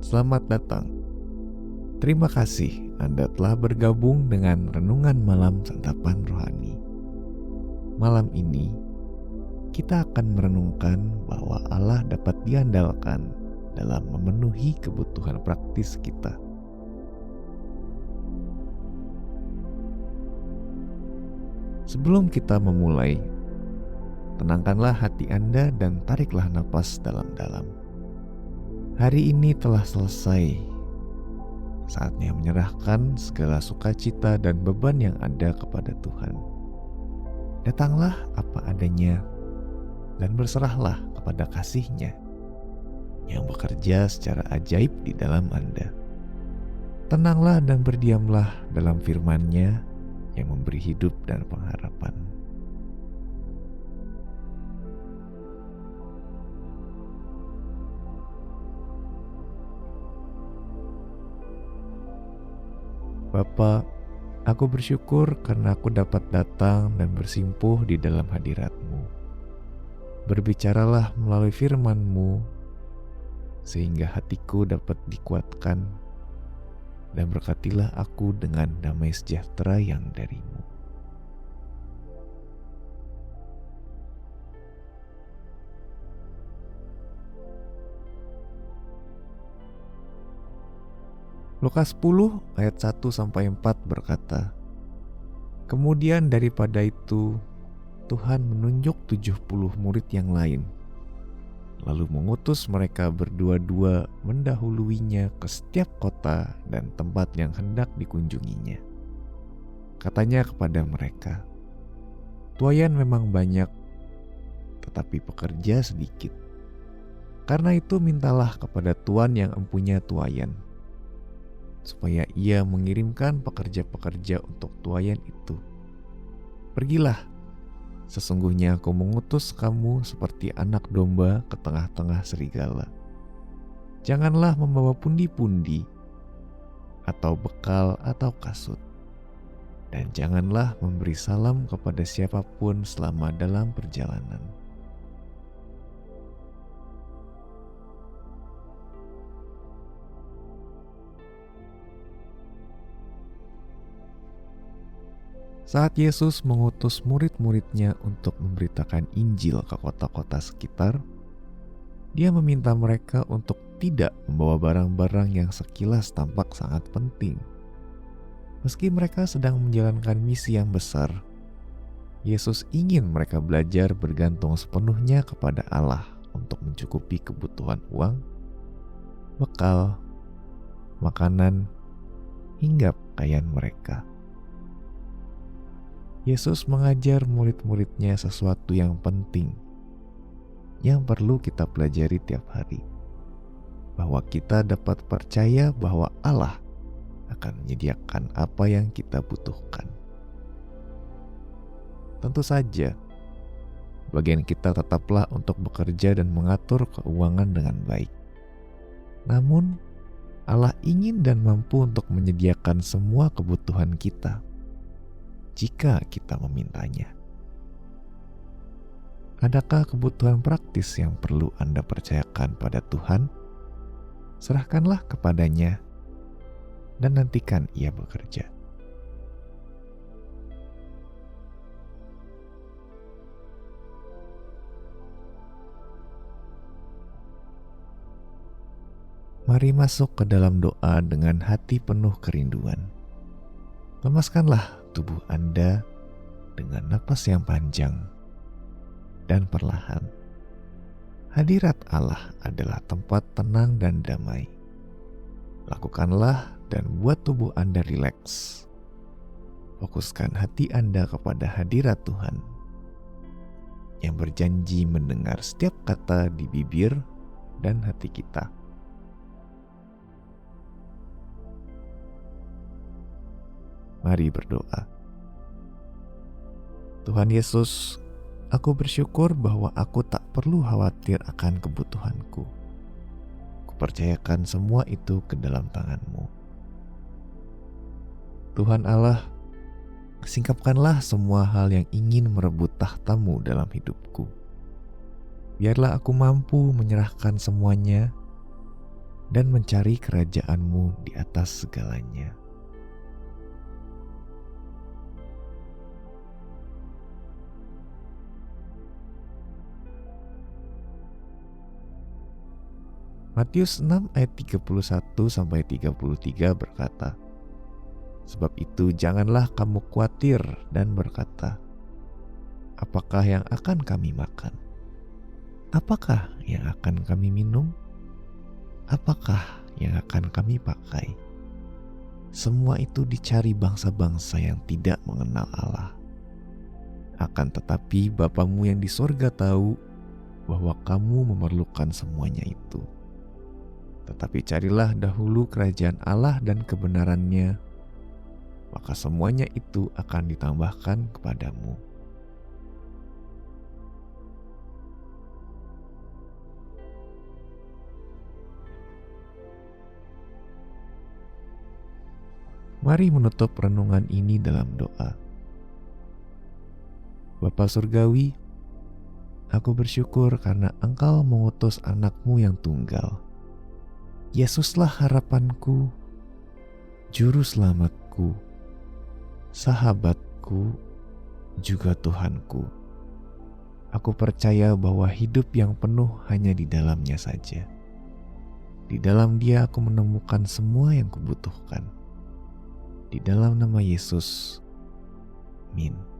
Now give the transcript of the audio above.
Selamat datang. Terima kasih Anda telah bergabung dengan Renungan Malam Santapan Rohani. Malam ini, kita akan merenungkan bahwa Allah dapat diandalkan dalam memenuhi kebutuhan praktis kita. Sebelum kita memulai, tenangkanlah hati Anda dan tariklah napas dalam-dalam. Hari ini telah selesai. Saatnya menyerahkan segala sukacita dan beban yang ada kepada Tuhan. Datanglah apa adanya dan berserahlah kepada kasih-Nya yang bekerja secara ajaib di dalam Anda. Tenanglah dan berdiamlah dalam firman-Nya yang memberi hidup dan pengharapan. Bapa, aku bersyukur karena aku dapat datang dan bersimpuh di dalam hadirat-Mu. Berbicaralah melalui firman-Mu, sehingga hatiku dapat dikuatkan, dan berkatilah aku dengan damai sejahtera yang dari-Mu. Lukas 10 ayat 1-4 berkata, "Kemudian daripada itu, Tuhan menunjuk 70 murid yang lain, lalu mengutus mereka berdua-dua mendahuluinya ke setiap kota dan tempat yang hendak dikunjunginya. Katanya kepada mereka, 'Tuayan memang banyak, tetapi pekerja sedikit. Karena itu mintalah kepada Tuan yang empunya tuayan, supaya ia mengirimkan pekerja-pekerja untuk tuayan itu. Pergilah, sesungguhnya aku mengutus kamu seperti anak domba ke tengah-tengah serigala. Janganlah membawa pundi-pundi, atau bekal atau kasut, dan janganlah memberi salam kepada siapapun selama dalam perjalanan.' Saat Yesus mengutus murid-muridnya untuk memberitakan Injil ke kota-kota sekitar, Dia meminta mereka untuk tidak membawa barang-barang yang sekilas tampak sangat penting. Meski mereka sedang menjalankan misi yang besar, Yesus ingin mereka belajar bergantung sepenuhnya kepada Allah untuk mencukupi kebutuhan uang, bekal, makanan, hingga pakaian mereka. Yesus mengajar murid-muridnya sesuatu yang penting, yang perlu kita pelajari tiap hari, bahwa kita dapat percaya bahwa Allah akan menyediakan apa yang kita butuhkan. Tentu saja, bagian kita tetaplah untuk bekerja dan mengatur keuangan dengan baik. Namun, Allah ingin dan mampu untuk menyediakan semua kebutuhan kita jika kita memintanya. Adakah kebutuhan praktis yang perlu Anda percayakan pada Tuhan? Serahkanlah kepadanya dan nantikan Ia bekerja. Mari masuk ke dalam doa dengan hati penuh kerinduan. Lemaskanlah tubuh Anda dengan napas yang panjang dan perlahan. Hadirat Allah adalah tempat tenang dan damai. Lakukanlah dan buat tubuh Anda rileks. Fokuskan hati Anda kepada hadirat Tuhan yang berjanji mendengar setiap kata di bibir dan hati kita. Mari berdoa. Tuhan Yesus, aku bersyukur bahwa aku tak perlu khawatir akan kebutuhanku. Kupercayakan semua itu ke dalam tangan-Mu. Tuhan Allah, singkapkanlah semua hal yang ingin merebut tahta-Mu dalam hidupku. Biarlah aku mampu menyerahkan semuanya dan mencari kerajaan-Mu di atas segalanya. Matius 6 ayat 31-33 berkata, "Sebab itu janganlah kamu khawatir dan berkata, apakah yang akan kami makan? Apakah yang akan kami minum? Apakah yang akan kami pakai? Semua itu dicari bangsa-bangsa yang tidak mengenal Allah. Akan tetapi Bapamu yang di sorga tahu bahwa kamu memerlukan semuanya itu. Tetapi carilah dahulu kerajaan Allah dan kebenarannya, maka semuanya itu akan ditambahkan kepadamu." Mari menutup renungan ini dalam doa. Bapa Surgawi, aku bersyukur karena Engkau mengutus anak-Mu yang tunggal. Yesuslah harapanku, juru selamatku, sahabatku, juga Tuhanku. Aku percaya bahwa hidup yang penuh hanya di dalam-Nya saja. Di dalam Dia aku menemukan semua yang kubutuhkan. Di dalam nama Yesus, amin.